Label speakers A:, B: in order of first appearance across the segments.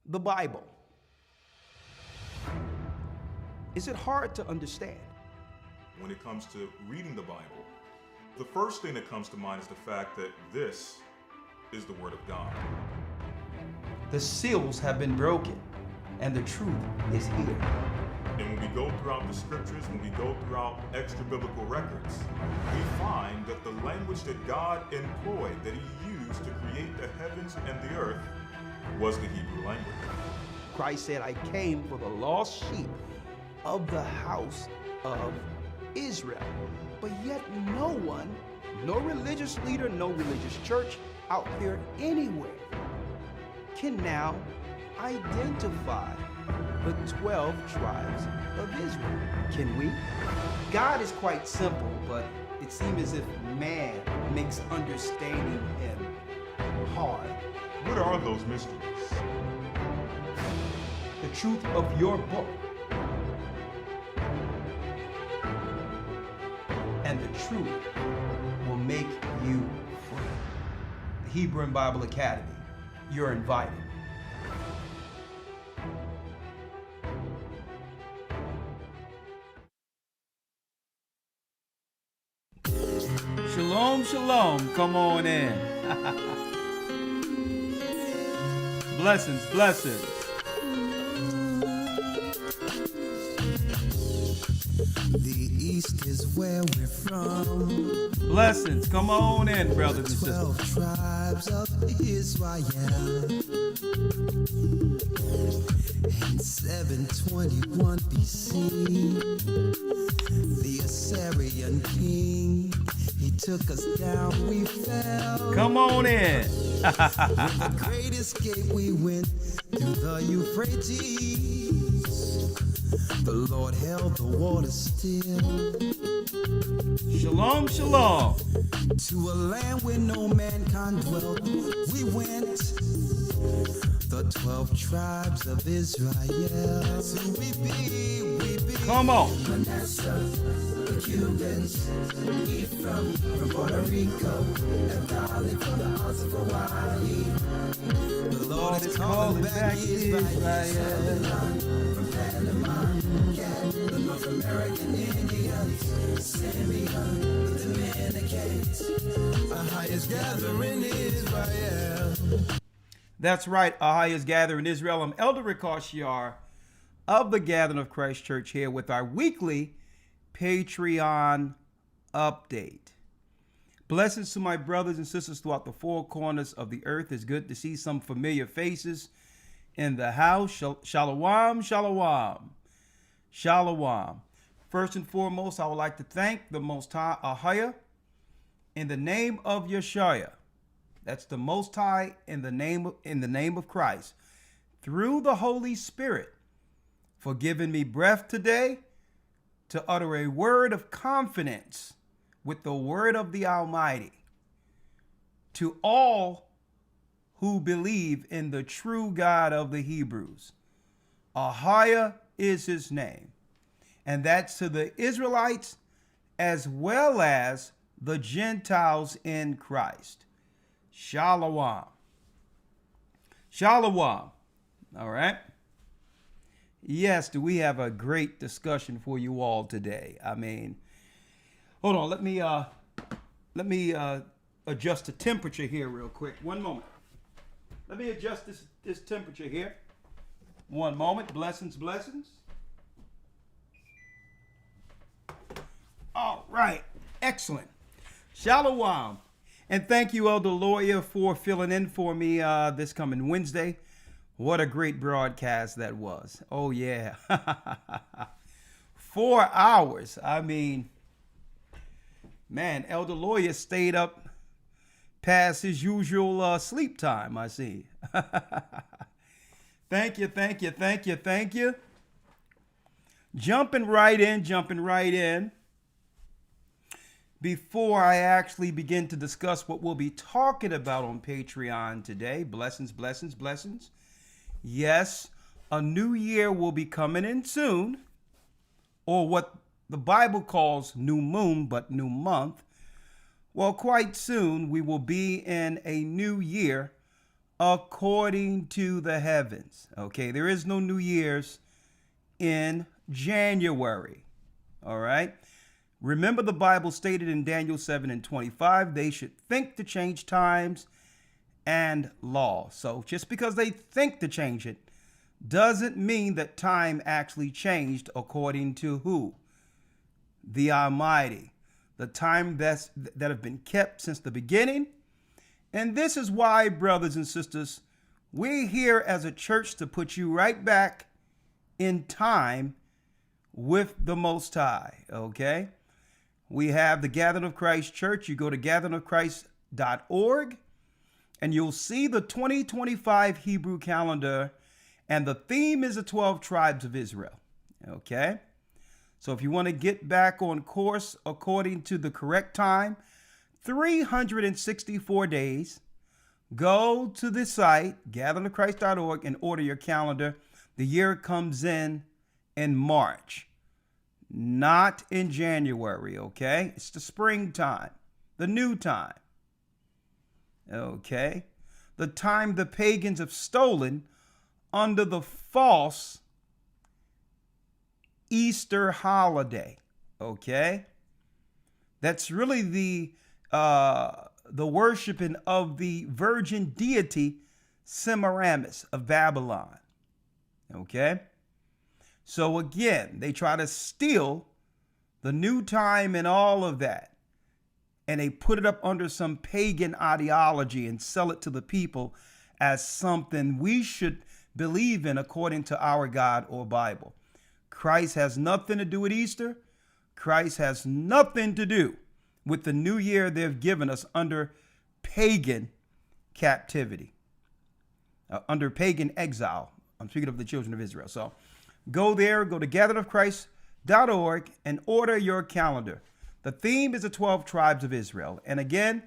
A: the Bible. Is it hard to understand?
B: When it comes to reading the Bible, the first thing that comes to mind is the fact that this is the Word of God.
A: The seals have been broken, and the truth is here.
B: And when we go throughout the scriptures, when we go throughout extra biblical records, we find that the language that God employed, that He used to create the heavens and the earth, was the Hebrew language.
A: Christ said, I came for the lost sheep of the house of Israel. But yet no one, no religious leader, no religious church out there anywhere can now identify the 12 tribes of Israel. Can we? God is quite simple, but it seems as if man makes understanding Him hard.
B: What are those mysteries?
A: The truth of your book and the truth will make you free. The Hebrew and Bible Academy, you're invited.
C: Shalom, shalom. Come on in. Blessings, blessings.
D: The East is where we're from.
C: Blessings. Come on in, brothers and
D: 12
C: sisters.
D: tribes of Israel. In 721 BC, the Assyrian king, he took us down, we fell.
C: Come on in.
D: With the great escape, we went through the Euphrates. The Lord held the water still.
C: Shalom, shalom.
D: To a land where no mankind dwelt, we went. The 12 tribes of Israel. So we be.
C: Come on.
D: Manasseh, the Cubans, Ephraim from Puerto Rico, Naphtali from the Isles of Hawaii. The Lord is calling back Israel. From Panama, the North American Indians, Simeon, the Dominicans, our highest gathering Israel.
C: That's right. Ahiah's Gathering Israel. I'm Elder Ricochet of the Gathering of Christ Church here with our weekly Patreon update. Blessings to my brothers and sisters throughout the four corners of the earth. It's good to see some familiar faces in the house. Shalom, shalom, shalom. First and foremost, I would like to thank the Most High Ahiah in the name of Yeshua. That's the Most High in the name of Christ, through the Holy Spirit, for giving me breath today to utter a word of confidence with the word of the Almighty to all who believe in the true God of the Hebrews. Ahiah is his name, and that's to the Israelites as well as the Gentiles in Christ. Shalom. Shalom. All right. Yes, do we have a great discussion for you all today? I mean, hold on. Let me adjust the temperature here real quick. One moment. Let me adjust this temperature here. One moment. Blessings, blessings. All right. Excellent. Shalom. And thank you, Elder Lawyer, for filling in for me this coming Wednesday. What a great broadcast that was. Oh, yeah. 4 hours. I mean, man, Elder Lawyer stayed up past his usual sleep time, I see. Thank you, thank you, thank you, thank you. Jumping right in. Before I actually begin to discuss what we'll be talking about on Patreon today, blessings, blessings, blessings. Yes, a new year will be coming in soon, or what the Bible calls new moon, but new month. Well, quite soon we will be in a new year according to the heavens. Okay, there is no New Year's in January. All right. Remember, the Bible stated in Daniel 7:25, they should think to change times and law. So just because they think to change it doesn't mean that time actually changed according to who? The Almighty. The time that have been kept since the beginning. And this is why, brothers and sisters, we're here as a church to put you right back in time with the Most High. Okay? We have the Gathering of Christ Church. You go to gatheringofchrist.org and you'll see the 2025 Hebrew calendar, and the theme is the 12 tribes of Israel. Okay? So if you want to get back on course according to the correct time, 364 days, go to the site, gatheringofchrist.org, and order your calendar. The year comes in March, not in January, okay? It's the springtime, the new time, okay? The time the pagans have stolen under the false Easter holiday, okay? That's really the worshiping of the virgin deity Semiramis of Babylon, okay? So again, they try to steal the new time and all of that, and they put it up under some pagan ideology and sell it to the people as something we should believe in according to our God or Bible. Christ has nothing to do with Easter. Christ has nothing to do with the new year they've given us under pagan captivity, under pagan exile. I'm speaking of the children of Israel. So go there, go to gatheringofchrist.org and order your calendar. The theme is the 12 tribes of Israel. And again,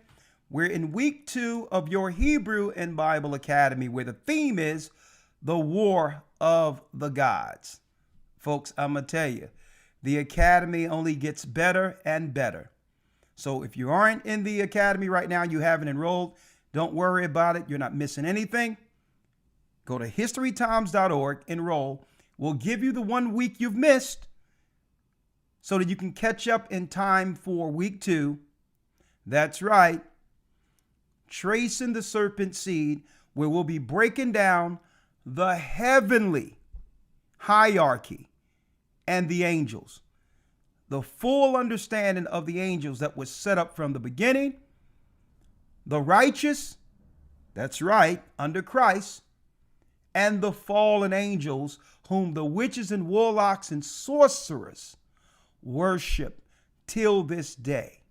C: we're in week 2 of your Hebrew and Bible Academy, where the theme is the War of the Gods. Folks, I'm going to tell you, the academy only gets better and better. So if you aren't in the academy right now, you haven't enrolled, don't worry about it. You're not missing anything. Go to historytimes.org, enroll. We'll give you the 1 week you've missed so that you can catch up in time for week 2. That's right. Tracing the serpent seed, where we'll be breaking down the heavenly hierarchy and the angels, the full understanding of the angels that was set up from the beginning, the righteous, that's right, under Christ, and the fallen angels whom the witches and warlocks and sorcerers worship till this day.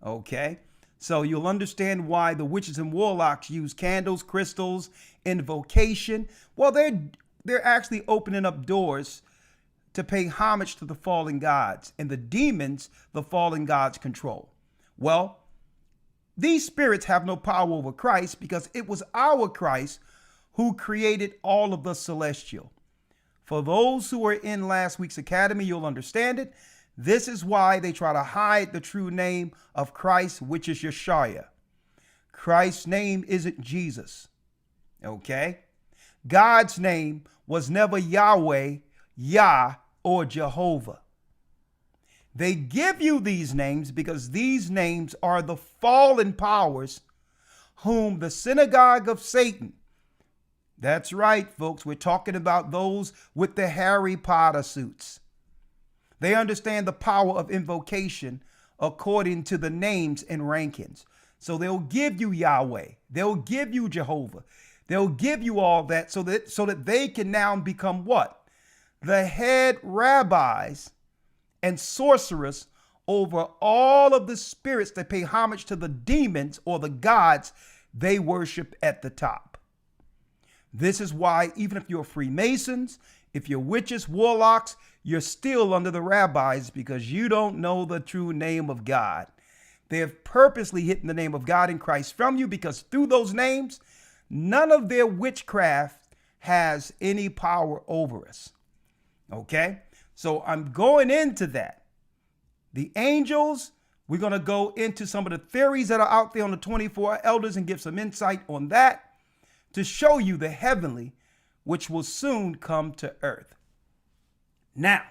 C: Okay? So you'll understand why the witches and warlocks use candles, crystals, invocation. Well, they're actually opening up doors to pay homage to the fallen gods and the demons the fallen gods control. Well, these spirits have no power over Christ, because it was our Christ who created all of the celestial. For those who were in last week's academy, you'll understand it. This is why they try to hide the true name of Christ, which is Yeshua. Christ's name isn't Jesus. Okay? God's name was never Yahweh, Yah, or Jehovah. They give you these names because these names are the fallen powers whom the synagogue of Satan. That's right, folks. We're talking about those with the Harry Potter suits. They understand the power of invocation according to the names and rankings. So they'll give you Yahweh. They'll give you Jehovah. They'll give you all that so that they can now become what? The head rabbis and sorcerers over all of the spirits that pay homage to the demons or the gods they worship at the top. This is why even if you're Freemasons, if you're witches, warlocks, you're still under the rabbis, because you don't know the true name of God. They have purposely hidden the name of God in Christ from you, because through those names, none of their witchcraft has any power over us. Okay, so I'm going into that. The angels, we're going to go into some of the theories that are out there on the 24 elders and give some insight on that. to show you the heavenly, which will soon come to earth. Now,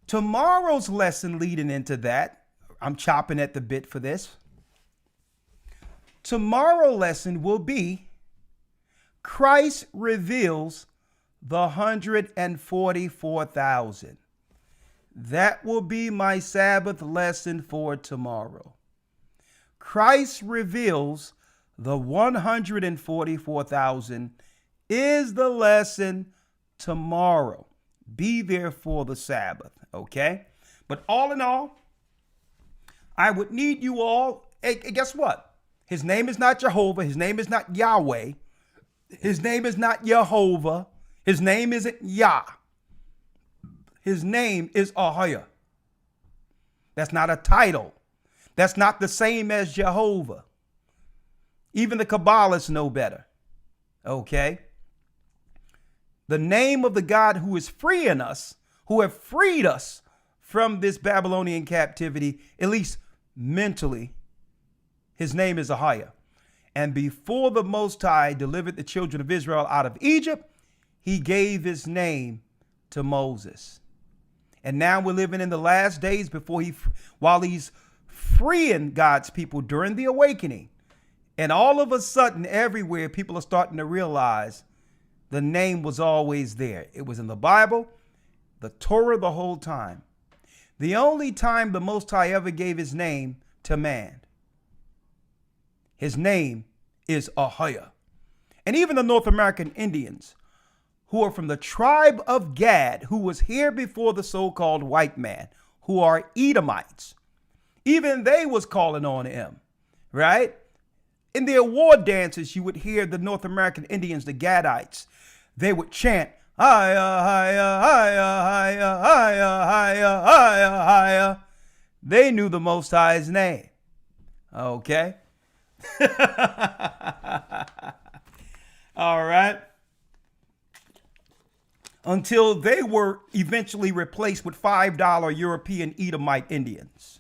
C: tomorrow's lesson leading into that, I'm chopping at the bit for this. Tomorrow's lesson will be Christ reveals the 144,000. That will be my Sabbath lesson for tomorrow. Christ reveals the 144,000 is the lesson tomorrow. Be there for the Sabbath, okay? But all in all, I would need you all, hey, guess what? His name is not Jehovah. His name is not Yahweh. His name is not Jehovah. His name isn't Yah. His name is Ahia. That's not a title. That's not the same as Jehovah. Even the Kabbalists know better. Okay? The name of the God who is freeing us, who have freed us from this Babylonian captivity, at least mentally, his name is Ahia. And before the Most High delivered the children of Israel out of Egypt, he gave his name to Moses. And now we're living in the last days while he's freeing God's people during the awakening. And all of a sudden, everywhere, people are starting to realize the name was always there. It was in the Bible, the Torah the whole time. The only time the Most High ever gave his name to man. His name is Ahia. And even the North American Indians, who are from the tribe of Gad, who was here before the so-called white man, who are Edomites, even they was calling on him, right? In their war dances, you would hear the North American Indians, the Gadites, they would chant, Higher, higher, higher, higher, higher, higher, higher, higher. They knew the Most High's name. Okay? All right. Until they were eventually replaced with $5 European Edomite Indians.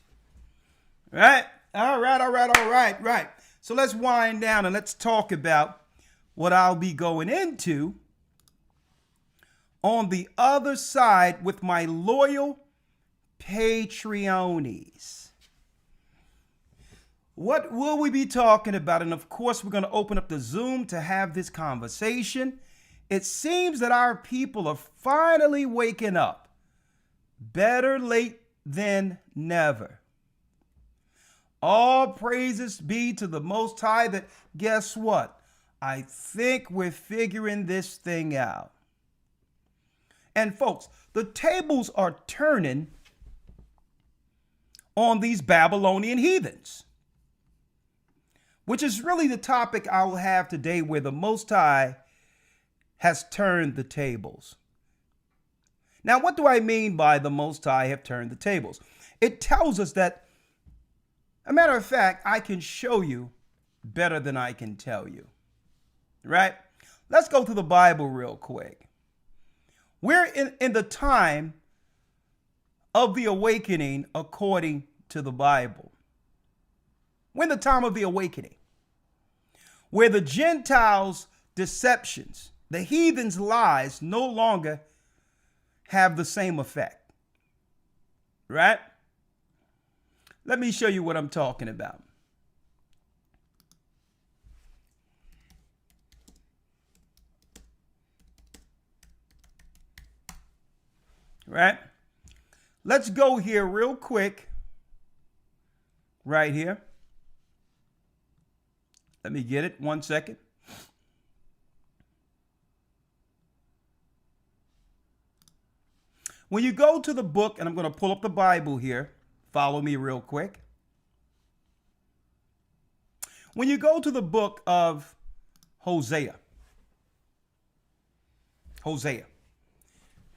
C: Right? All right. So let's wind down and let's talk about what I'll be going into on the other side with my loyal Patreonies. What will we be talking about? And of course, we're going to open up the Zoom to have this conversation. It seems that our people are finally waking up. Better late than never. All praises be to the Most High that, guess what? I think we're figuring this thing out. And folks, the tables are turning on these Babylonian heathens, which is really the topic I will have today, where the Most High has turned the tables. Now, what do I mean by the Most High have turned the tables? It tells us that, a matter of fact, I can show you better than I can tell you, right? Let's go to the Bible real quick. We're in the time of the awakening according to the Bible. We're in the time of the awakening, where the Gentiles' deceptions, the heathens' lies no longer have the same effect, right? Let me show you what I'm talking about. Right? Let's go here real quick. Right here. Let me get it. 1 second. When you go to the book, and I'm going to pull up the Bible here. Follow me real quick. When you go to the book of Hosea,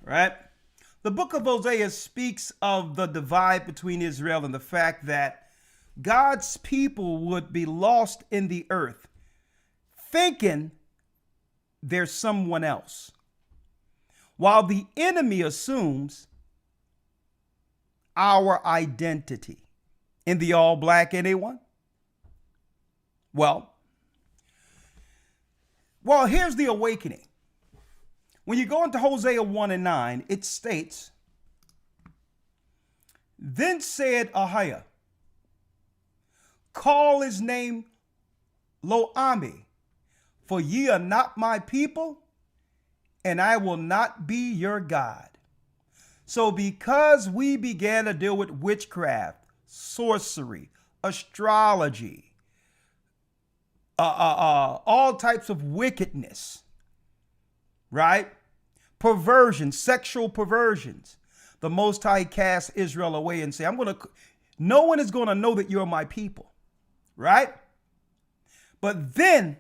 C: right? The book of Hosea speaks of the divide between Israel and the fact that God's people would be lost in the earth, thinking there's someone else, while the enemy assumes our identity. In the all black anyone? Well, Well, here's the awakening. When you go into Hosea 1 and 9, it states, then said Ahiah, call his name Lo-Ami, for ye are not my people, and I will not be your God. So because we began to deal with witchcraft, sorcery, astrology, all types of wickedness, right? Perversion, sexual perversions. The Most High cast Israel away and say, no one is going to know that you're my people, right? But then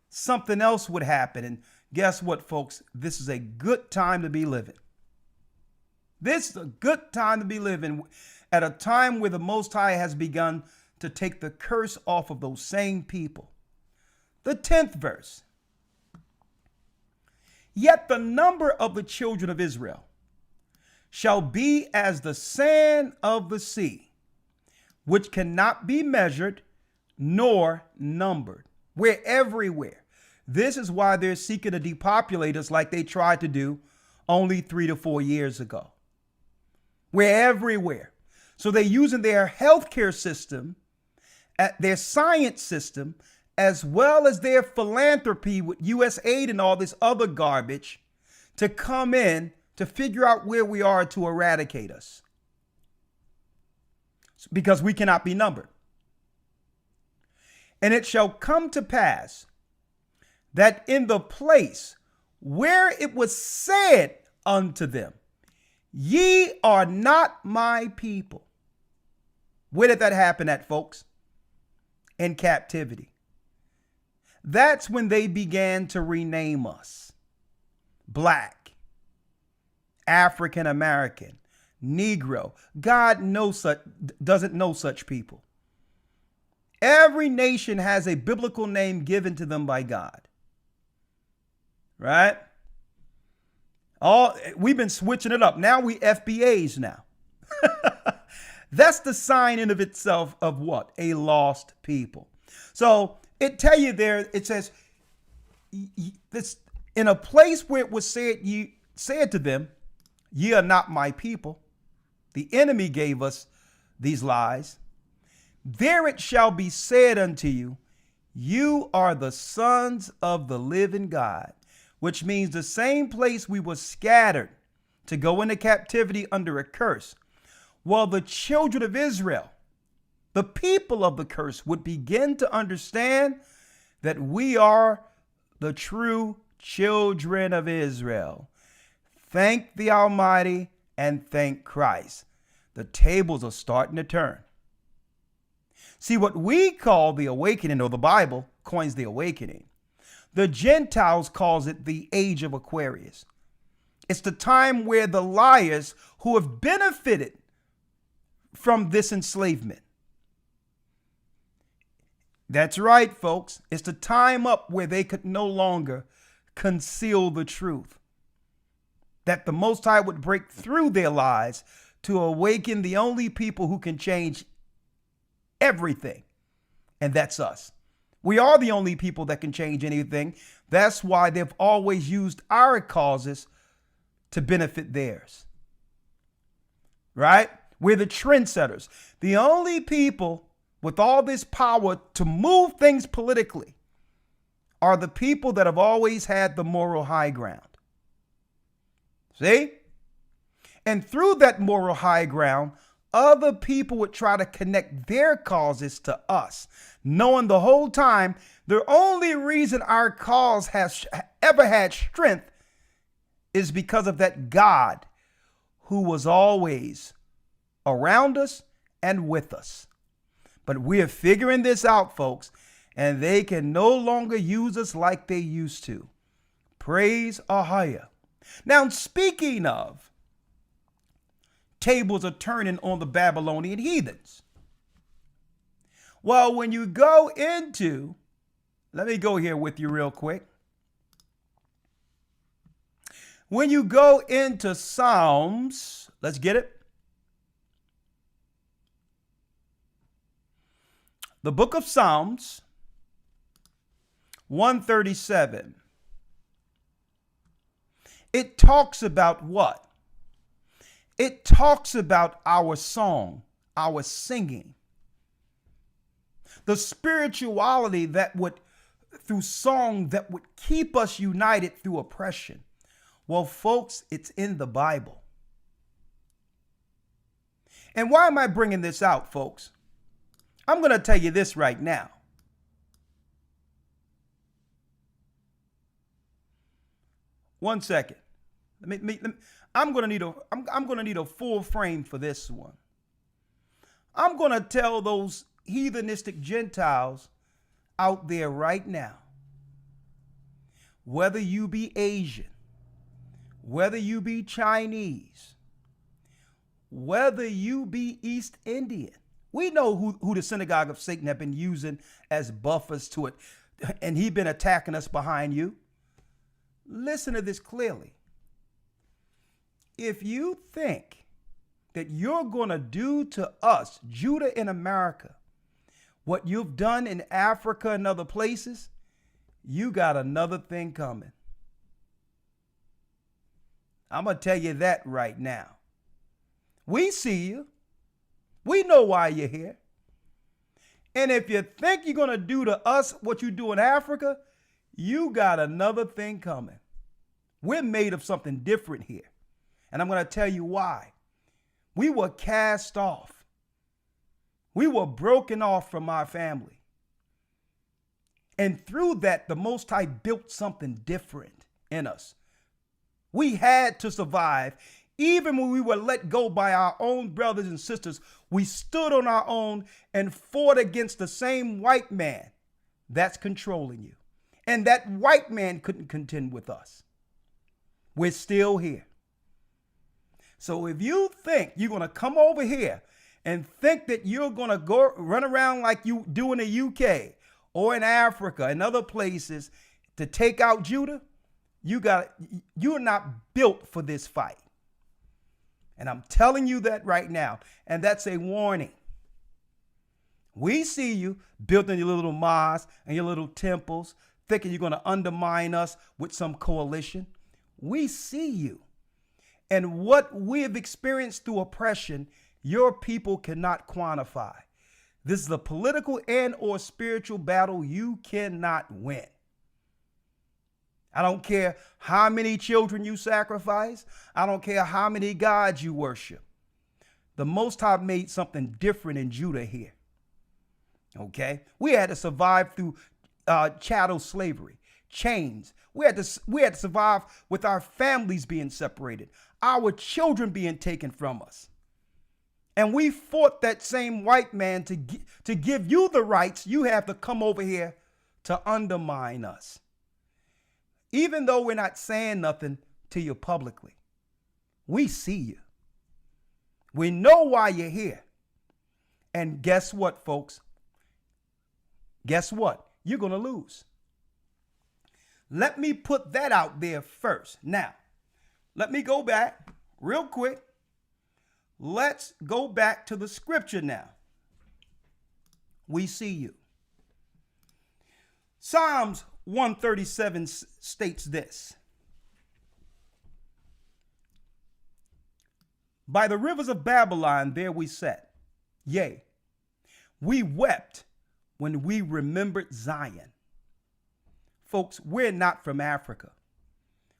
C: something else would happen. And guess what, folks? This is a good time to be living. This is a good time to be living at a time where the Most High has begun to take the curse off of those same people. The 10th verse. Yet the number of the children of Israel shall be as the sand of the sea, which cannot be measured nor numbered. We're everywhere. This is why they're seeking to depopulate us like they tried to do only 3 to 4 years ago. We're everywhere. So they're using their healthcare system, their science system, as well as their philanthropy with U.S. aid and all this other garbage to come in to figure out where we are to eradicate us. Because we cannot be numbered. And it shall come to pass that in the place where it was said unto them, ye are not my people. Where did that happen at, folks? In captivity. That's when they began to rename us. Black, African American, Negro. God doesn't know such people. Every nation has a biblical name given to them by God. Right? We've been switching it up. Now we FBAs now. That's the sign in of itself of what? A lost people. So it tell you there, it says, this in a place where it was said to them, ye are not my people. The enemy gave us these lies. There it shall be said unto you, you are the sons of the living God, which means the same place we were scattered to go into captivity under a curse. Well, the children of Israel, the people of the curse, would begin to understand that we are the true children of Israel. Thank the Almighty and thank Christ. The tables are starting to turn. See, what we call the awakening, or the Bible coins the awakening, the Gentiles calls it the age of Aquarius. It's the time where the liars who have benefited from this enslavement. That's right, folks. It's the time up where they could no longer conceal the truth. That the Most High would break through their lies to awaken the only people who can change everything. And that's us. We are the only people that can change anything. That's why they've always used our causes to benefit theirs. Right? We're the trendsetters. The only people with all this power to move things politically are the people that have always had the moral high ground. See? And through that moral high ground, other people would try to connect their causes to us, knowing the whole time the only reason our cause has ever had strength is because of that God who was always around us and with us. But we're figuring this out, folks, and they can no longer use us like they used to. Praise Ahiah. Now, speaking of, tables are turning on the Babylonian heathens. Well, when you go into, let me go here with you real quick. When you go into Psalms, let's get it. The book of Psalms, 137. It talks about what? It talks about our song, our singing. The spirituality that would, through song, that would keep us united through oppression. Well, folks, it's in the Bible. And why am I bringing this out, folks? I'm going to tell you this right now. One second. I'm going to need a full frame for this one. I'm going to tell those heathenistic Gentiles out there right now, whether you be Asian, whether you be Chinese, whether you be East Indian, we know who the synagogue of Satan have been using as buffers to it, and he's been attacking us behind you. Listen to this clearly. If you think that you're going to do to us, Judah in America, what you've done in Africa and other places, you got another thing coming. I'm going to tell you that right now. We see you. We know why you're here. And if you think you're going to do to us what you do in Africa, you got another thing coming. We're made of something different here. And I'm going to tell you why. We were cast off. We were broken off from our family. And through that, the Most High built something different in us. We had to survive. Even when we were let go by our own brothers and sisters, we stood on our own and fought against the same white man that's controlling you. And that white man couldn't contend with us. We're still here. So if you think you're going to come over here and think that you're going to go run around like you do in the UK or in Africa and other places to take out Judah, you're not built for this fight. And I'm telling you that right now. And that's a warning. We see you building your little mosques and your little temples, thinking you're going to undermine us with some coalition. We see you. And what we have experienced through oppression, your people cannot quantify. This is a political and or spiritual battle you cannot win. I don't care how many children you sacrifice. I don't care how many gods you worship. The Most High made something different in Judah here. Okay? We had to survive through chattel slavery, chains. We had to survive with our families being separated, our children being taken from us. And we fought that same white man to give you the rights you have to come over here to undermine us. Even though we're not saying nothing to you publicly, we see you. We know why you're here. And guess what, folks? Guess what? You're going to lose. Let me put that out there first. Now, let me go back real quick. Let's go back to the scripture now. We see you. Psalms 137 states this. By the rivers of Babylon, there we sat. Yea, we wept when we remembered Zion. Folks, we're not from Africa.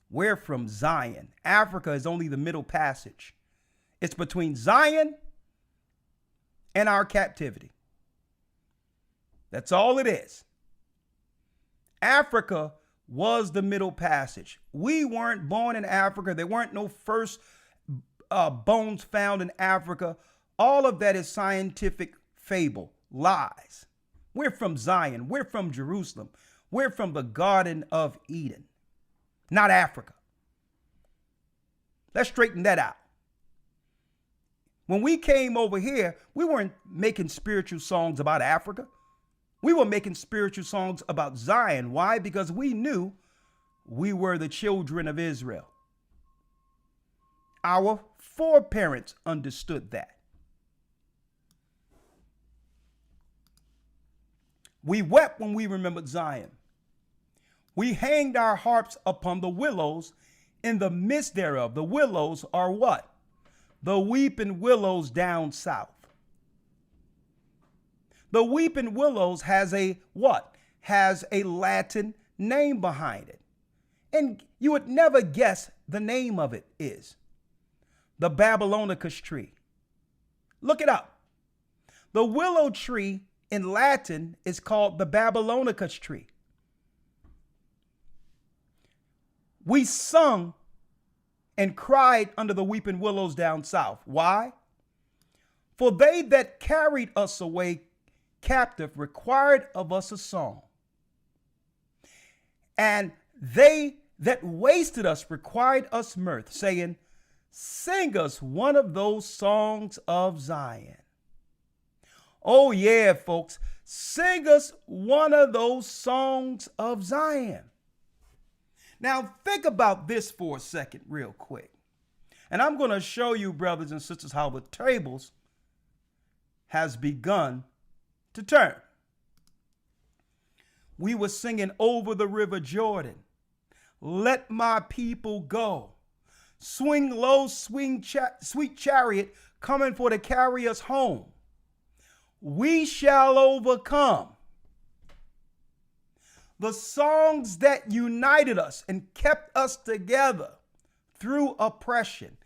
C: We're from Zion. Africa is only the middle passage. It's between Zion and our captivity. That's all it is. Africa was the middle passage. We weren't born in Africa. There weren't no first bones found in Africa. All of that is scientific fable, lies. We're from Zion. We're from Jerusalem. We're from the Garden of Eden, not Africa. Let's straighten that out. When we came over here, we weren't making spiritual songs about Africa. We were making spiritual songs about Zion. Why? Because we knew we were the children of Israel. Our foreparents understood that. We wept when we remembered Zion. We hanged our harps upon the willows in the midst thereof. The willows are what? The weeping willows down south. The weeping willows has a what? Has a Latin name behind it. And you would never guess the name of it is the Babyloniacus tree. Look it up. The willow tree in Latin is called the Babyloniacus tree. We sung and cried under the weeping willows down south. Why? For they that carried us away captive required of us a song. And they that wasted us required us mirth, saying, sing us one of those songs of Zion. Oh yeah, folks, sing us one of those songs of Zion. Now think about this for a second real quick. And I'm going to show you, brothers and sisters, how the tables has begun to turn. We were singing over the river Jordan. Let my people go. Swing low, sweet chariot coming for to carry us home. We shall overcome. The songs that united us and kept us together through oppression.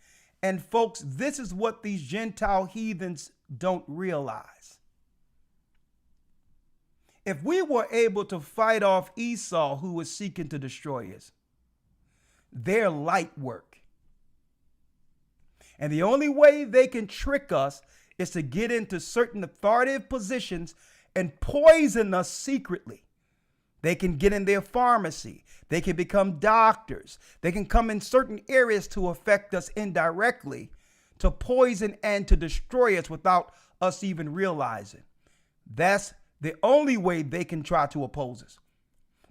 C: And folks, this is what these Gentile heathens don't realize. If we were able to fight off Esau, who was seeking to destroy us, they're light work. And the only way they can trick us is to get into certain authoritative positions and poison us secretly. They can get in their pharmacy. They can become doctors. They can come in certain areas to affect us indirectly, to poison and to destroy us without us even realizing. That's the only way they can try to oppose us.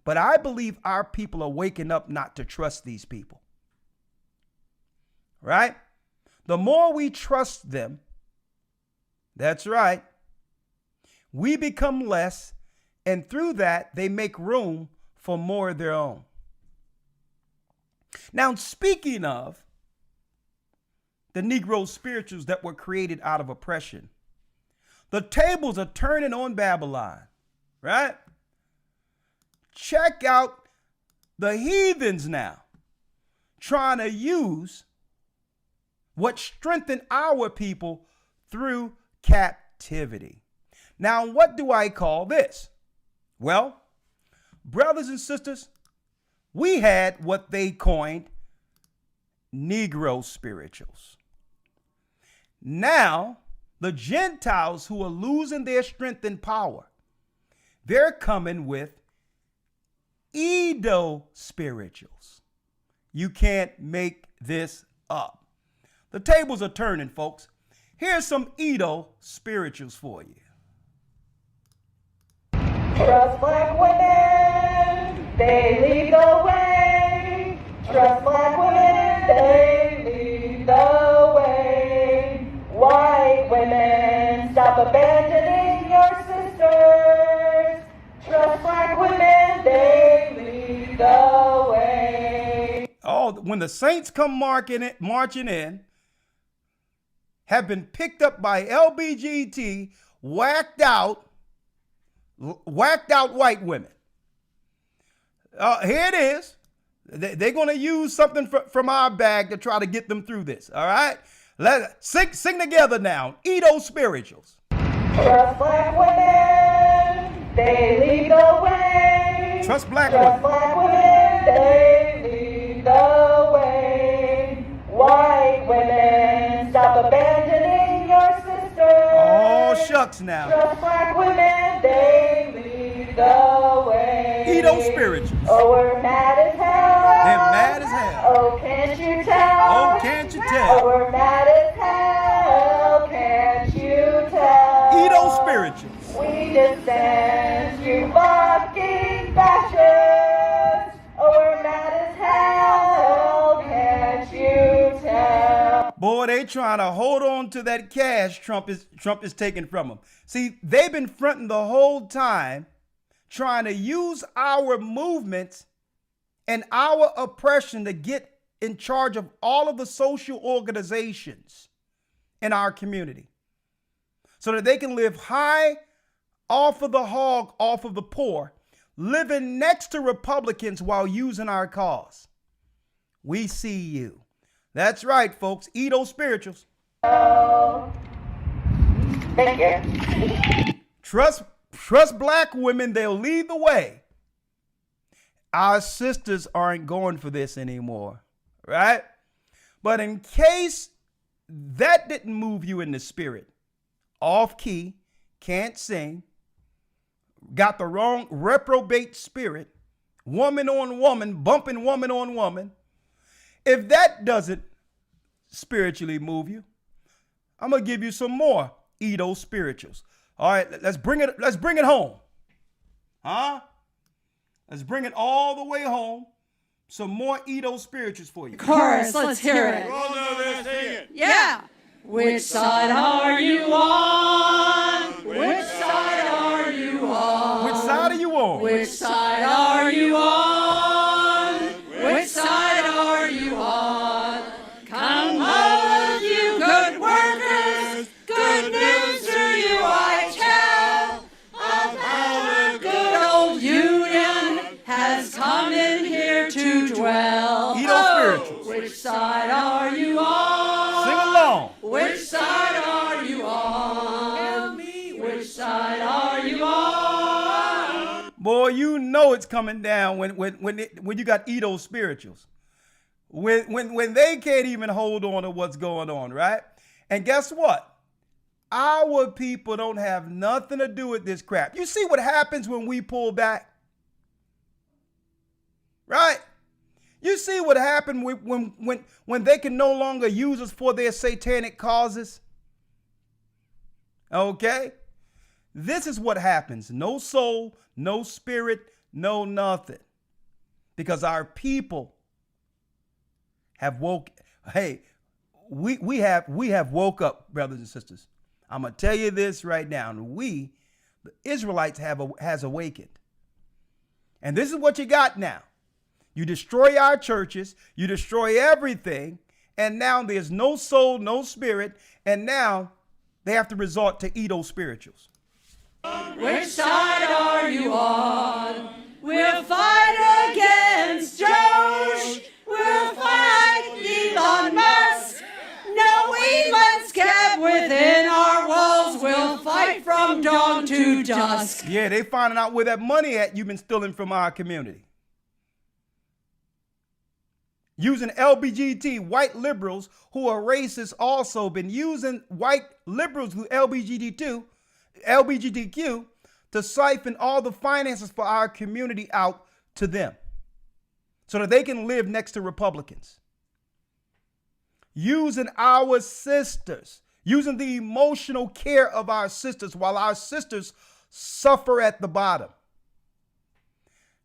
C: But I believe our people are waking up not to trust these people. Right? The more we trust them, that's right, we become less, and through that, they make room for more of their own. Now, speaking of the Negro spirituals that were created out of oppression, the tables are turning on Babylon, right? Check out the heathens now trying to use what strengthened our people through captivity. Now, what do I call this? Well, brothers and sisters, we had what they coined Negro spirituals. Now, the Gentiles who are losing their strength and power, they're coming with Edo spirituals. You can't make this up. The tables are turning, folks. Here's some Edo spirituals for you.
E: Trust black women, they lead the way. Trust black women, they lead the way. White women, stop abandoning your sisters. Trust black women, they lead the way.
C: Oh, when the saints come marching in, have been picked up by LBGT, whacked out white women. Here it is. They're going to use something from our bag to try to get them through this. All right. Let's sing together now. Edo spirituals.
E: Trust black women, they lead the way.
C: Trust black
E: Trust
C: women.
E: black women, they lead the way. White women, stop abandoning your sisters.
C: Oh, shucks now.
E: Trust black women, they lead the way.
C: Edo spirituals.
E: Oh, we're mad as hell.
C: They're mad as hell.
E: Oh, can't you tell?
C: Oh, can't you
E: Oh,
C: tell?
E: we're mad as hell. Can't you tell?
C: Edo spirituals.
E: We descend, you fucking fascists. Oh, we're mad as hell. Can't you tell?
C: Boy, they trying to hold on to that cash Trump is taking from them. See, they've been fronting the whole time, trying to use our movements and our oppression to get in charge of all of the social organizations in our community so that they can live high off of the hog, off of the poor, living next to Republicans while using our cause. We see you. That's right, folks. Edo spirituals.
E: Thank you.
C: Trust black women. They'll lead the way. Our sisters aren't going for this anymore, right? But in case that didn't move you in the spirit, off key, can't sing, got the wrong reprobate spirit, woman on woman, bumping woman on woman. If that doesn't spiritually move you, I'm going to give you some more Edo spirituals. All right, let's bring it home. Huh? Let's bring it all the way home. Some more Edo spirituals for you.
F: Chorus, let's hear it.
B: All know this, sing it.
F: Yeah. Which side are you on? Which side are you on?
C: Which side are you on?
F: Which side are you on? Which side are you on? Come on, you good workers. Good news to you I tell. Of how the good old Union has come in here to dwell.
C: Edo spirituals.
F: Which side are you on?
C: Sing along.
F: Which side are you on? Tell me. Which side are you on?
C: Boy, you know it's coming down when you got Edo spirituals. When they can't even hold on to what's going on, right? And guess what? Our people don't have nothing to do with this crap. You see what happens when we pull back? Right? You see what happened when they can no longer use us for their satanic causes? Okay? This is what happens. No soul, no spirit, no nothing. Because our people have woke. Hey, we have woke up, brothers and sisters. I'm gonna tell you this right now. The Israelites has awakened. And this is what you got now. You destroy our churches, you destroy everything, and now there's no soul, no spirit, and now they have to resort to Edo spirituals.
F: Which side are you on? We'll fight against Josh. We'll fight Elon Musk. No Elon's kept within our walls. We'll fight from dawn to dusk.
C: Yeah, they finding out where that money at you've been stealing from our community. Using LBGT, white liberals who are racist also been using white liberals who LGBTQ to siphon all the finances for our community out to them so that they can live next to Republicans. Using our sisters, using the emotional care of our sisters while our sisters suffer at the bottom.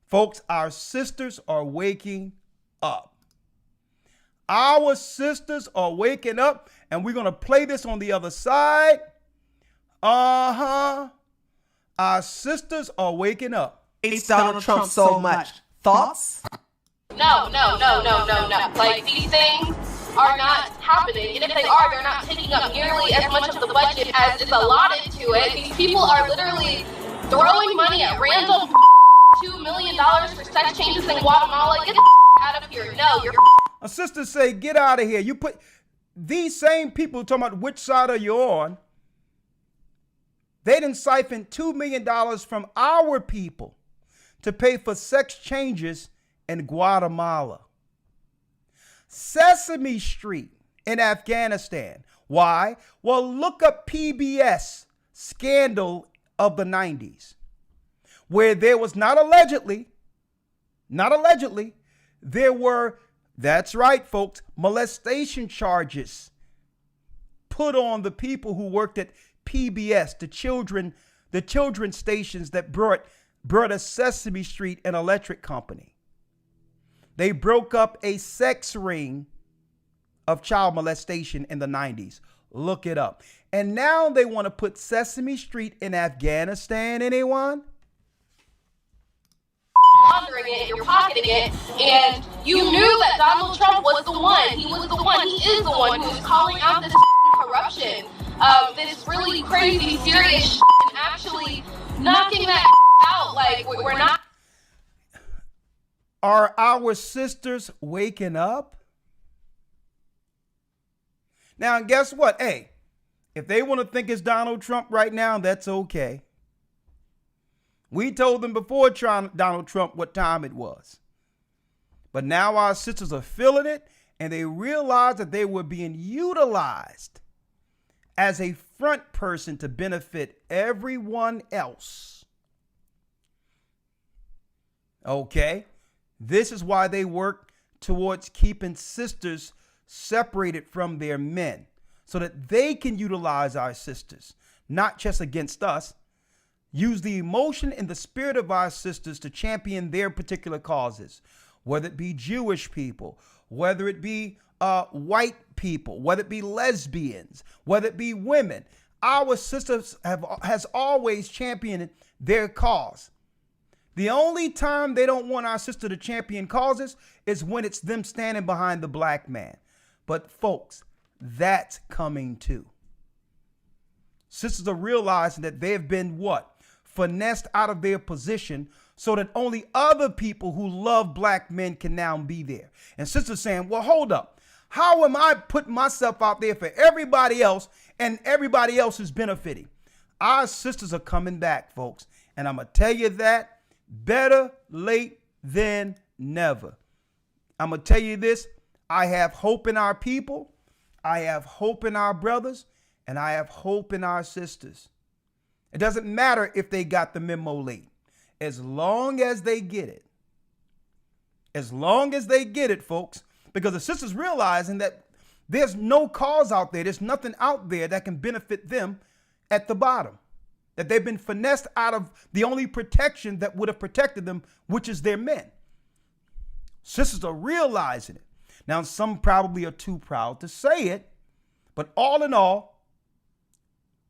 C: Folks, our sisters are waking up. Our sisters are waking up, and we're going to play this on the other side. Our sisters are waking up.
G: Hates Donald Trump so much. Thoughts?
H: No. Like, these things are not happening. And if they are, they're not taking up nearly as much of the budget as is allotted to it. These people are literally throwing money at random $2 million for sex changes in Guatemala. Get the out of here. No, you're
C: A sister say, get out of here. You put these same people talking about which side are you on. They done siphoned $2 million from our people to pay for sex changes in Guatemala. Sesame Street in Afghanistan. Why? Well, look up PBS scandal of the 90s, where there was not allegedly, there were, that's right, folks, molestation charges put on the people who worked at PBS, the children stations that brought a Sesame Street and Electric Company. They broke up a sex ring of child molestation in the 90s. Look it up. And now they want to put Sesame Street in Afghanistan, anyone?
H: laundering it, you're pocketing it, and You knew that Donald Trump was the one. He was the one. He is the one who is calling out this corruption, this really crazy, serious and actually knocking that out. Like, we're not.
C: Are our sisters waking up? Now, guess what? Hey, if they want to think it's Donald Trump right now, that's okay. We told them before Donald Trump what time it was. But now our sisters are feeling it, and they realize that they were being utilized as a front person to benefit everyone else. Okay? This is why they work towards keeping sisters separated from their men, so that they can utilize our sisters, not just against us. Use the emotion and the spirit of our sisters to champion their particular causes, whether it be Jewish people, whether it be white people, whether it be lesbians, whether it be women. Our sisters has always championed their cause. The only time they don't want our sister to champion causes is when it's them standing behind the black man. But folks, that's coming too. Sisters are realizing that they have been what? Finessed out of their position so that only other people who love black men can now be there. And sisters saying, well, hold up. How am I putting myself out there for everybody else and everybody else is benefiting? Our sisters are coming back, folks. And I'm going to tell you that better late than never. I'm going to tell you this. I have hope in our people. I have hope in our brothers. And I have hope in our sisters. It doesn't matter if they got the memo late. As long as they get it. As long as they get it, folks. Because the sisters realizing that there's no cause out there. There's nothing out there that can benefit them at the bottom. That they've been finessed out of the only protection that would have protected them, which is their men. Sisters are realizing it. Now, some probably are too proud to say it. But all in all,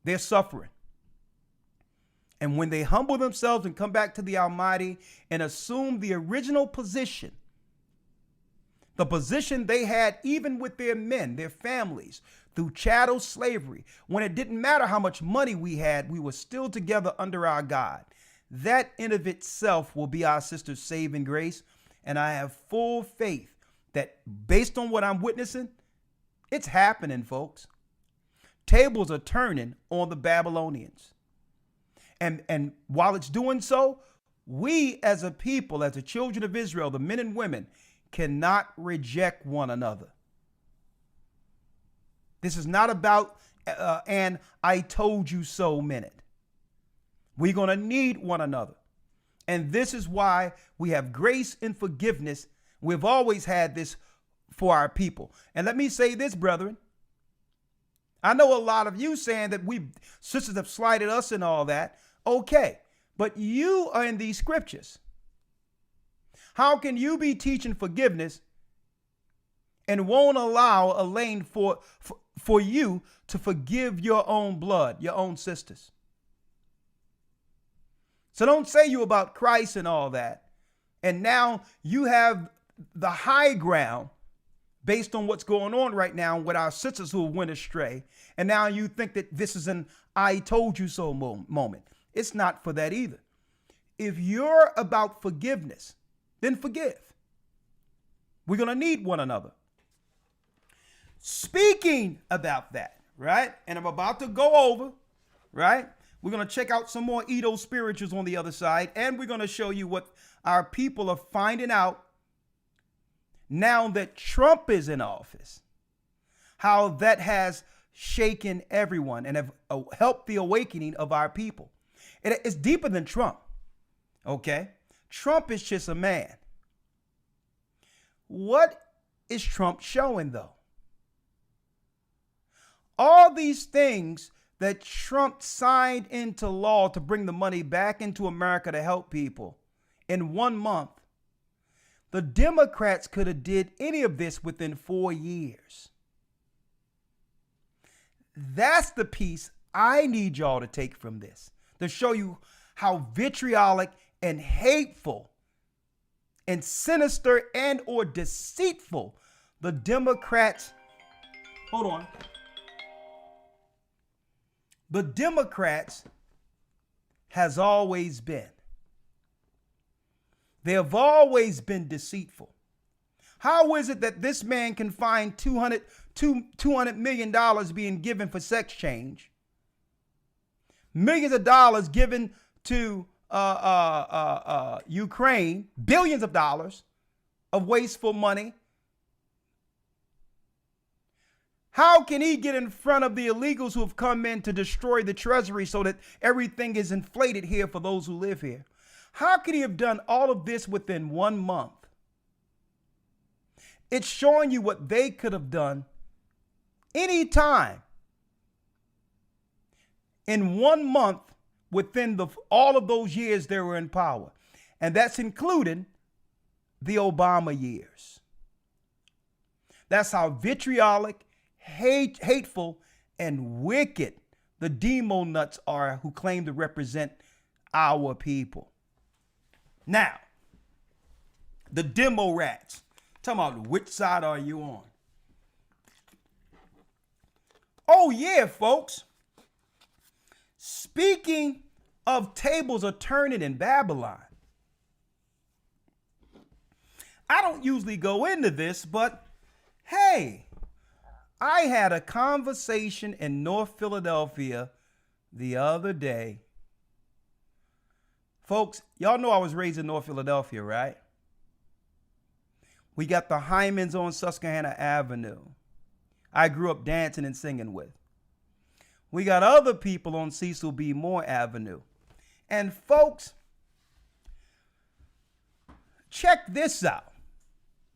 C: they're suffering. And when they humble themselves and come back to the Almighty and assume the original position, the position they had even with their men, their families, through chattel slavery, when it didn't matter how much money we had, we were still together under our God. That in of itself will be our sister's saving grace. And I have full faith that based on what I'm witnessing, it's happening, folks. Tables are turning on the Babylonians. And while it's doing so, we as a people, as the children of Israel, the men and women, cannot reject one another. This is not about an I told you so minute. We're going to need one another. And this is why we have grace and forgiveness. We've always had this for our people. And let me say this, brethren. I know a lot of you saying that sisters have slighted us and all that. Okay, but you are in these scriptures. How can you be teaching forgiveness and won't allow a lane for you to forgive your own blood, your own sisters? So don't say you about Christ and all that. And now you have the high ground based on what's going on right now with our sisters who went astray. And now you think that this is an I told you so moment. It's not for that either. If you're about forgiveness, then forgive. We're going to need one another. Speaking about that, right? And I'm about to go over, right? We're going to check out some more Edo spirituals on the other side. And we're going to show you what our people are finding out now that Trump is in office. How that has shaken everyone and have helped the awakening of our people. It's deeper than Trump. Okay? Trump is just a man. What is Trump showing, though? All these things that Trump signed into law to bring the money back into America to help people in 1 month, the Democrats could have did any of this within 4 years. That's the piece I need y'all to take from this, to show you how vitriolic and hateful and sinister and or deceitful the Democrats, hold on, the Democrats has always been. They have always been deceitful. How is it that this man can find $200 million being given for sex change, millions of dollars given to Ukraine, billions of dollars of wasteful money? How can he get in front of the illegals who have come in to destroy the treasury so that everything is inflated here for those who live here? How could he have done all of this within 1 month? It's showing you what they could have done anytime in 1 month within all of those years they were in power. And that's including the Obama years. That's how vitriolic, hateful, and wicked the demo nuts are who claim to represent our people. Now, the demo rats. Talking about which side are you on? Oh yeah, folks. Speaking of tables are turning in Babylon. I don't usually go into this, but hey, I had a conversation in North Philadelphia the other day. Folks, y'all know I was raised in North Philadelphia, right? We got the Hymans on Susquehanna Avenue. I grew up dancing and singing with. We got other people on Cecil B. Moore Avenue. And folks, check this out.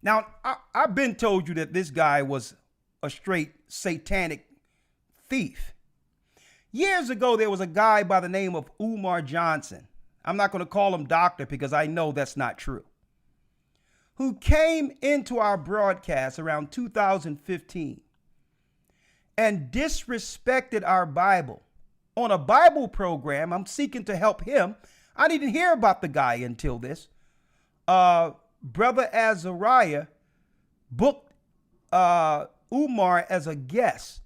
C: Now, I've been told you that this guy was a straight satanic thief. Years ago, there was a guy by the name of Umar Johnson. I'm not going to call him doctor because I know that's not true. Who came into our broadcast around 2015 and disrespected our Bible. On a Bible program, I'm seeking to help him. I didn't hear about the guy until this. Brother Azariah booked Umar as a guest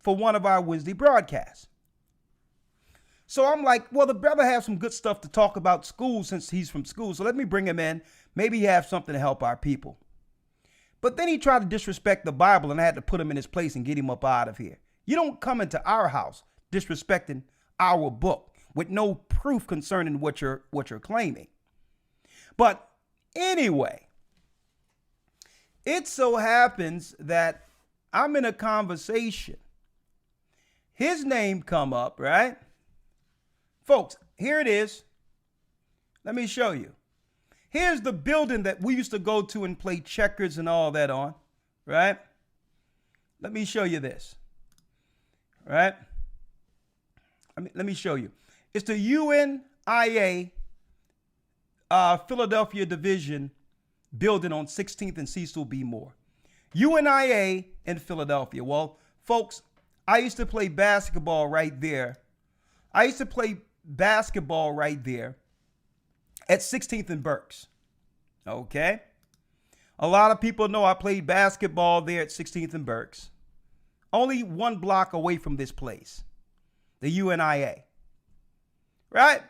C: for one of our Wednesday broadcasts. So I'm like, well, the brother has some good stuff to talk about school since he's from school. So let me bring him in. Maybe he has something to help our people. But then he tried to disrespect the Bible, and I had to put him in his place and get him up out of here. You don't come into our house disrespecting our book with no proof concerning what you're claiming. But anyway, it so happens that I'm in a conversation. His name come up, right? Folks, here it is. Let me show you. Here's the building that we used to go to and play checkers and all that on, right? Let me show you this, right? Let me show you. It's the UNIA Philadelphia Division building on 16th and Cecil B. Moore. UNIA in Philadelphia. Well, folks, I used to play basketball right there. At 16th and Berks. Okay. A lot of people know I played basketball there at 16th and Berks. Only 1 block away from this place. The UNIA. Right?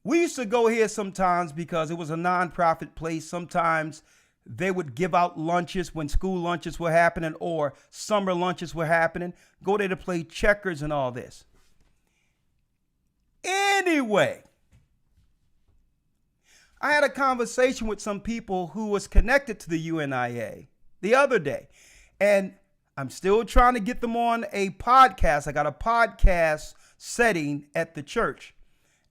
C: We used to go here sometimes because it was a nonprofit place. Sometimes they would give out lunches when school lunches were happening or summer lunches were happening. Go there to play checkers and all this. Anyway, I had a conversation with some people who was connected to the UNIA the other day, and I'm still trying to get them on a podcast. I got a podcast setting at the church,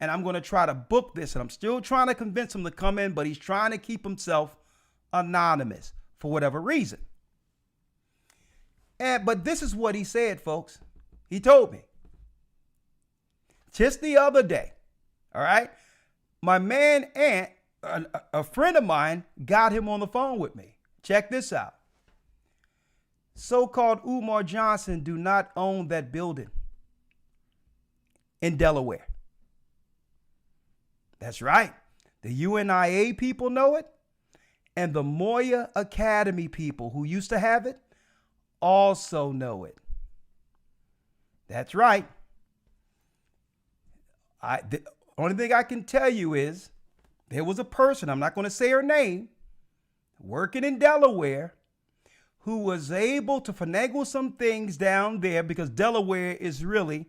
C: and I'm going to try to book this, and I'm still trying to convince him to come in, but he's trying to keep himself anonymous for whatever reason. But this is what he said, folks. He told me. Just the other day, all right, my man Ant, a friend of mine, got him on the phone with me. Check this out. So-called Umar Johnson do not own that building in Delaware. That's right. The UNIA people know it. And the Moya Academy people who used to have it also know it. That's right. The only thing I can tell you is there was a person, I'm not going to say her name, working in Delaware who was able to finagle some things down there, because Delaware is really,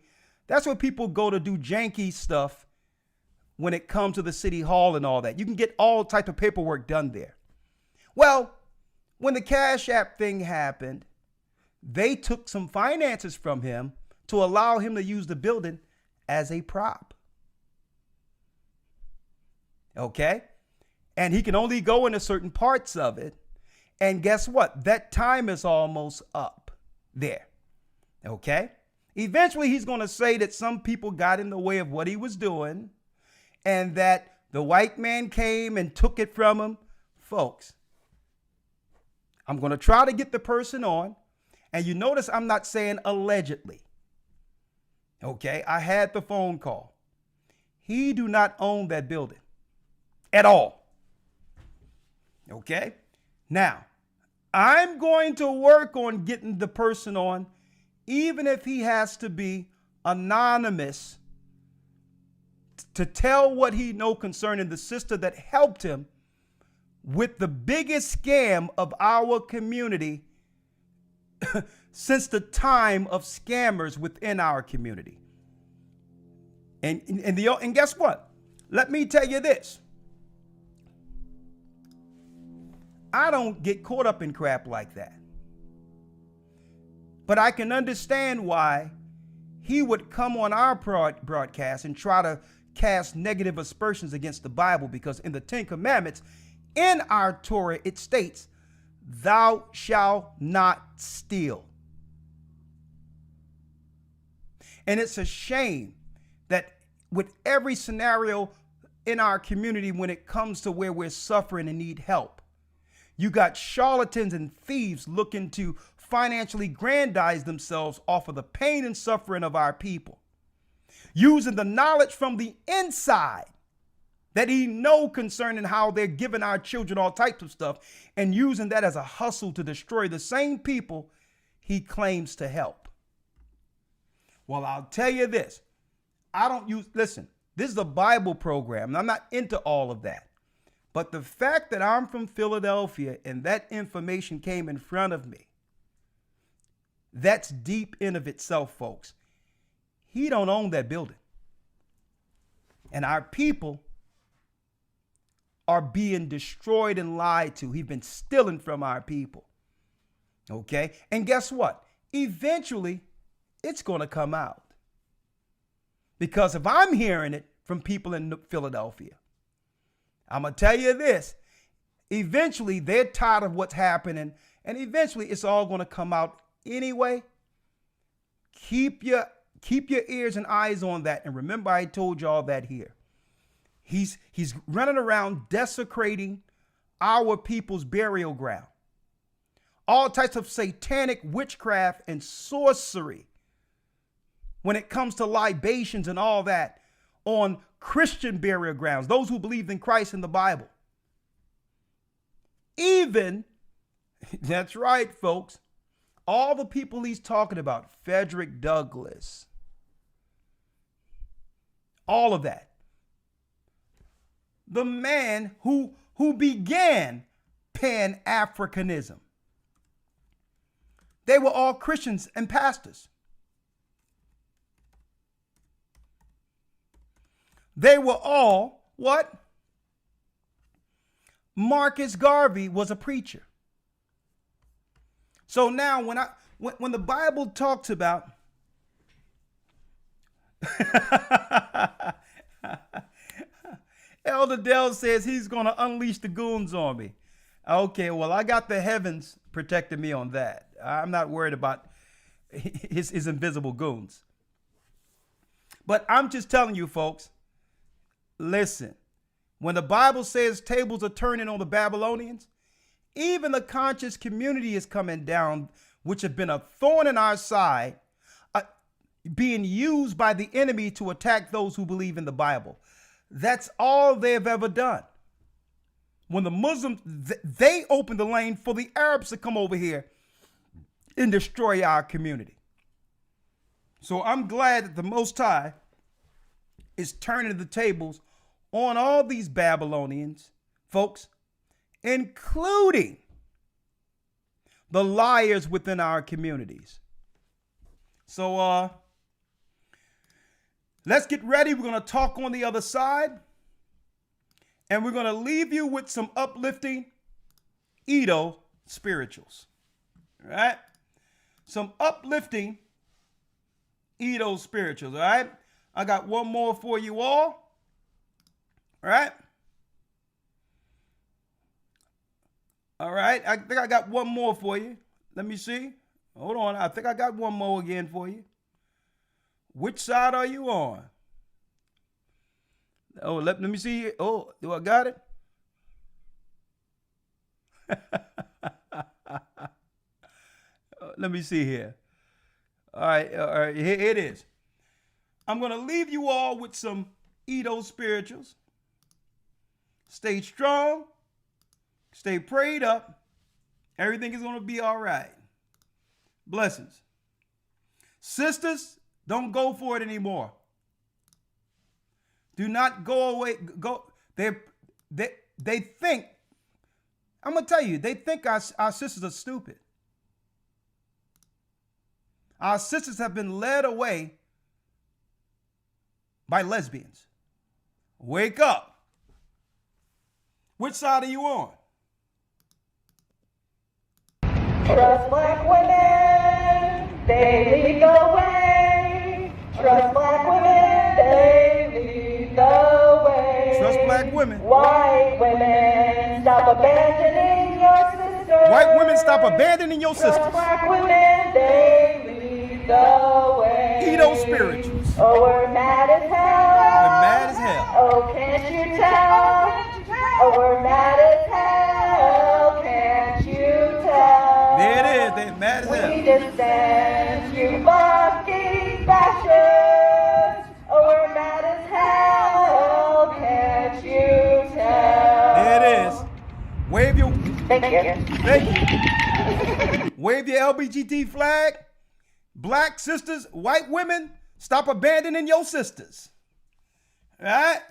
C: that's where people go to do janky stuff when it comes to the city hall and all that. You can get all type of paperwork done there. Well, when the Cash App thing happened, they took some finances from him to allow him to use the building as a prop. Okay? And he can only go into certain parts of it. And guess what? That time is almost up there. Okay? Eventually, he's going to say that some people got in the way of what he was doing and that the white man came and took it from him. Folks, I'm going to try to get the person on. And you notice I'm not saying allegedly. Okay? I had the phone call. He do not own that building at all. Okay? Now, I'm going to work on getting the person on, even if he has to be anonymous, to tell what he know concerning the sister that helped him with the biggest scam of our community since the time of scammers within our community. And guess what? Let me tell you this. I don't get caught up in crap like that. But I can understand why he would come on our broadcast and try to cast negative aspersions against the Bible, because in the Ten Commandments, in our Torah, it states, "Thou shalt not steal." And it's a shame that with every scenario in our community, when it comes to where we're suffering and need help, you got charlatans and thieves looking to financially aggrandize themselves off of the pain and suffering of our people, using the knowledge from the inside that he know concerning how they're giving our children all types of stuff, and using that as a hustle to destroy the same people he claims to help. Well, I'll tell you this. Listen, this is a Bible program, and I'm not into all of that. But the fact that I'm from Philadelphia and that information came in front of me, that's deep in of itself, folks. He don't own that building. And our people are being destroyed and lied to. He's been stealing from our people. Okay? And guess what? Eventually, it's going to come out. Because if I'm hearing it from people in Philadelphia, I'm going to tell you this. Eventually, they're tired of what's happening, and eventually it's all going to come out anyway. Keep your ears and eyes on that. And remember, I told y'all that here. He's running around desecrating our people's burial ground. All types of satanic witchcraft and sorcery when it comes to libations and all that on Christian burial grounds, those who believed in Christ and the Bible. Even, that's right, folks, all the people he's talking about, Frederick Douglass, all of that. The man who began Pan-Africanism. They were all Christians and pastors. They were all what? Marcus Garvey was a preacher. So now when the Bible talks about Elder Dell says he's going to unleash the goons on me. Okay, well, I got the heavens protecting me on that. I'm not worried about his invisible goons. But I'm just telling you, folks, listen, when the Bible says tables are turning on the Babylonians, even the conscious community is coming down, which have been a thorn in our side, being used by the enemy to attack those who believe in the Bible. That's all they've ever done. When the Muslims, they opened the lane for the Arabs to come over here and destroy our community. So I'm glad that the Most High is turning the tables on all these Babylonians, folks, including the liars within our communities. So let's get ready. We're going to talk on the other side. And we're going to leave you with some uplifting Edo spirituals. All right? Some uplifting Edo spirituals. All right? I got one more for you all. All right? All right. I think I got one more for you. Let me see. Hold on. I think I got one more again for you. Which side are you on? Oh, let me see. Oh, do I got it? Let me see here. All right, here it is. I'm going to leave you all with some Edo spirituals. Stay strong. Stay prayed up. Everything is going to be all right. Blessings. Sisters, don't go for it anymore. Do not go away. They think, I'm going to tell you, they think our sisters are stupid. Our sisters have been led away by lesbians. Wake up. Which side are you on?
E: Trust black women, they lead the way. Trust black women, they lead the way.
C: Trust black women.
E: White women, stop abandoning your sisters.
C: White women, stop abandoning your sisters.
E: Trust black women, they lead the way.
C: Edo spirituals.
E: Oh, we're mad as hell.
C: We're mad as hell.
E: Oh, can't you tell? Oh, we're mad as hell. Can't you tell?
C: There it is. They're mad as hell.
E: We distance you fucking fascists. Oh, we're mad as hell. Can't you tell?
C: There it is. Wave your.
E: Thank you.
C: Thank you. Wave your LBGT flag. Black sisters, white women, stop abandoning your sisters. All right?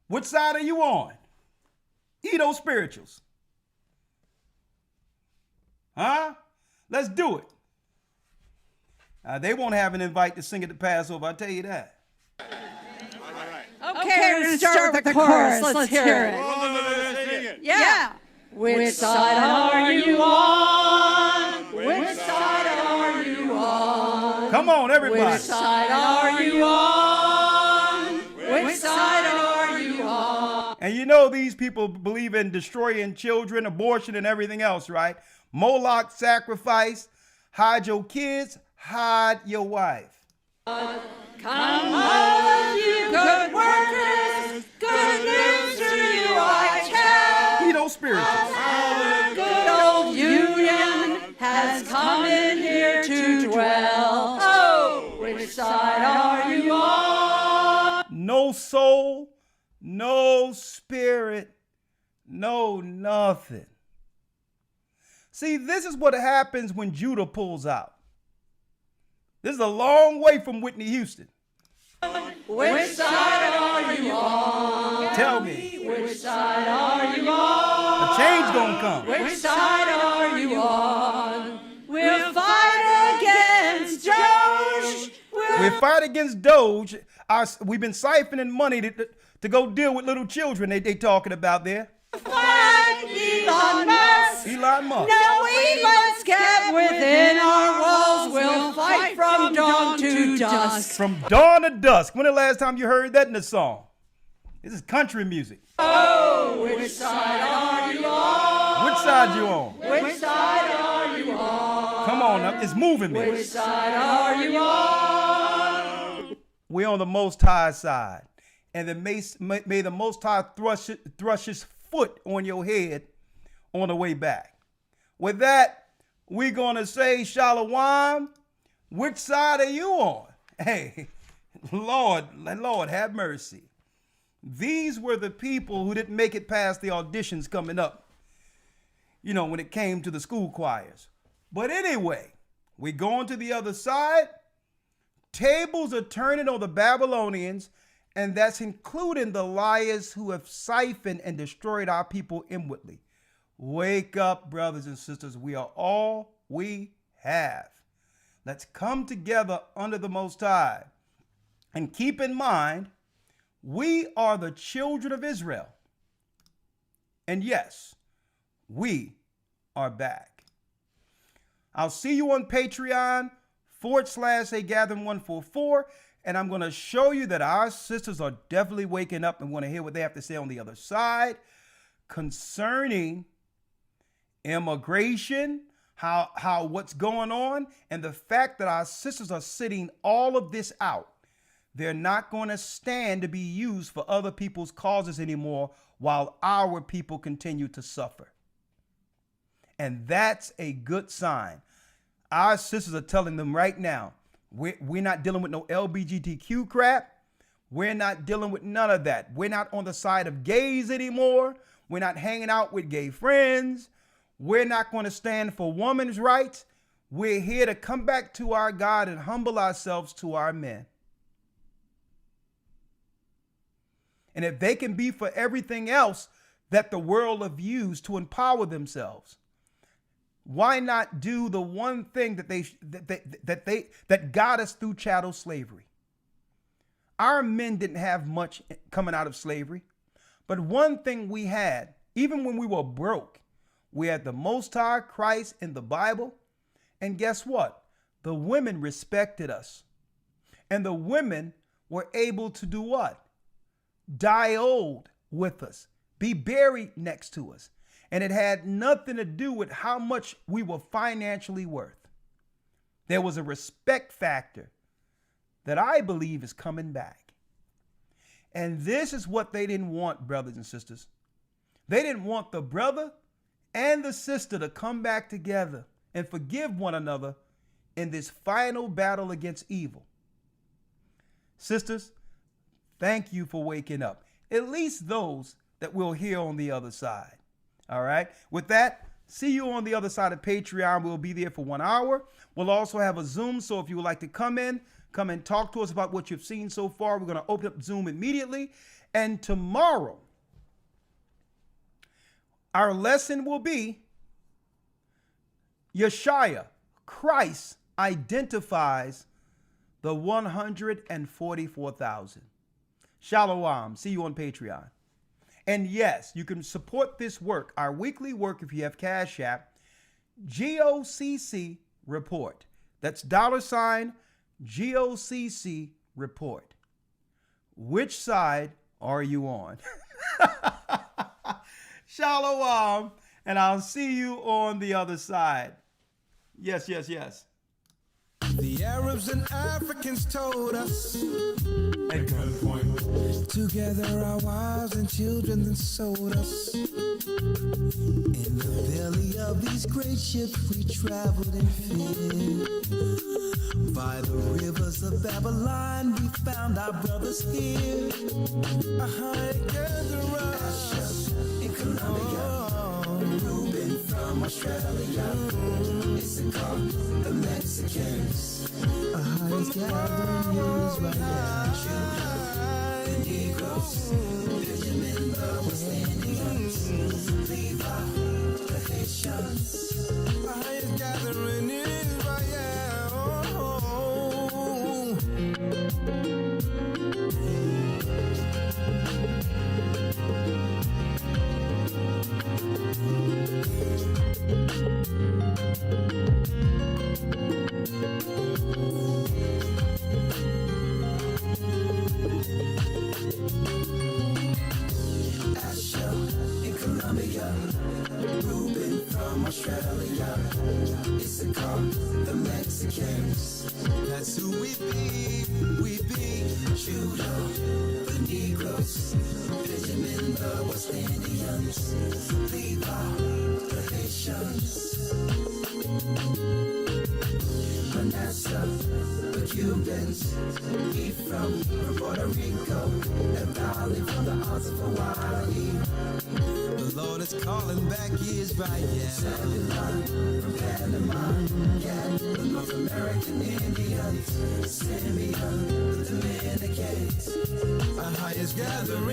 C: Which side are you on? Edo spirituals. Huh? Let's do it. They won't have an invite to sing at the Passover, I'll tell you that.
F: Okay, we're going to start with the chorus. Let's hear it. Yeah. Which side are you on? Which side are you on?
C: Come on, everybody.
F: Which side are you on? Which side are you on?
C: And you know these people believe in destroying children, abortion, and everything else, right? Moloch sacrifice, hide your kids, hide your wife.
F: Come on, you good workers, good news to you I tell.
C: Edo spirituals.
F: Our good old union has come in here to dwell. Oh, which side are you on?
C: No soul, no spirit, no nothing. See, this is what happens when Judah pulls out. This is a long way from Whitney Houston.
F: Which side are you on?
C: Tell me.
F: Which side are you on?
C: A change gonna come.
F: Which side are you on? We'll fight against Doge.
C: We fight against Doge. We've been siphoning money to go deal with little children they talking about there.
F: Fight Elon Musk.
C: Elon Musk.
F: No, we must get within our walls. We'll fight from dawn to dusk.
C: From dawn to dusk. When the last time you heard that in a song? This is country music.
F: Oh, which side are you on?
C: Which side you on?
F: Which side are you on?
C: Come on, it's moving me.
F: Which side are you on?
C: We're on the Most High side. And then may the Most High thrust his foot on your head on the way back. With that, we're going to say Shalom. Which side are you on? Hey, Lord, have mercy. These were the people who didn't make it past the auditions coming up, you know, when it came to the school choirs. But anyway, we go on to the other side. Tables are turning on the Babylonians, and that's including the liars who have siphoned and destroyed our people inwardly. Wake up, brothers and sisters. We are all we have. Let's come together under the Most High. And keep in mind, we are the children of Israel. And yes, we are back. I'll see you on Patreon /A Gathering 144. And I'm going to show you that our sisters are definitely waking up and want to hear what they have to say on the other side concerning immigration, how what's going on, and the fact that our sisters are sitting all of this out. They're not going to stand to be used for other people's causes anymore while our people continue to suffer. And that's a good sign. Our sisters are telling them right now, we're not dealing with no LGBTQ crap. We're not dealing with none of that. We're not on the side of gays anymore. We're not hanging out with gay friends. We're not going to stand for women's rights. We're here to come back to our God and humble ourselves to our men. And if they can be for everything else that the world have used to empower themselves, why not do the one thing that got us through chattel slavery? Our men didn't have much coming out of slavery, but one thing we had, even when we were broke, we had the Most High, Christ, in the Bible. And guess what? The women respected us. And the women were able to do what? Die old with us, be buried next to us. And it had nothing to do with how much we were financially worth. There was a respect factor that I believe is coming back. And this is what they didn't want, brothers and sisters. They didn't want the brother and the sister to come back together and forgive one another in this final battle against evil. Sisters, thank you for waking up. At least those that we'll hear on the other side. All right. With that, see you on the other side of Patreon. We'll be there for 1 hour. We'll also have a Zoom. So if you would like to come and talk to us about what you've seen so far, we're going to open up Zoom immediately. And tomorrow, our lesson will be Yeshua, Christ identifies the 144,000. Shalom. See you on Patreon. And yes, you can support this work, our weekly work, if you have Cash App, GOCC Report. That's $GOCC Report. Which side are you on? Shalom. And I'll see you on the other side. Yes, yes, yes.
D: The Arabs and Africans told us, together our wives and children then sold us. In the belly of these great ships we traveled in fear. By the rivers of Babylon we found our brothers here. Asher in Colombia, Reuben from Australia, Issachar, the Mexicans. Highest gathering Israel, Judah, the Negroes, Benjamin, the West Indians, Levi, the Haitians. Highest gathering Israel. Asher in Colombia, Reuben from Australia, Issachar, the Mexicans. That's who we be, Judah, the Negroes, Benjamin, the West Indians, Levi, the Haitians. Vanessa, the Cubans, Ephraim from Puerto Rico, and Valley from the Isles of Hawaii. The Lord is calling back Israel. Zebulon from Panama, yeah, the North American Indians, Simeon, the Dominicans, our highest gathering.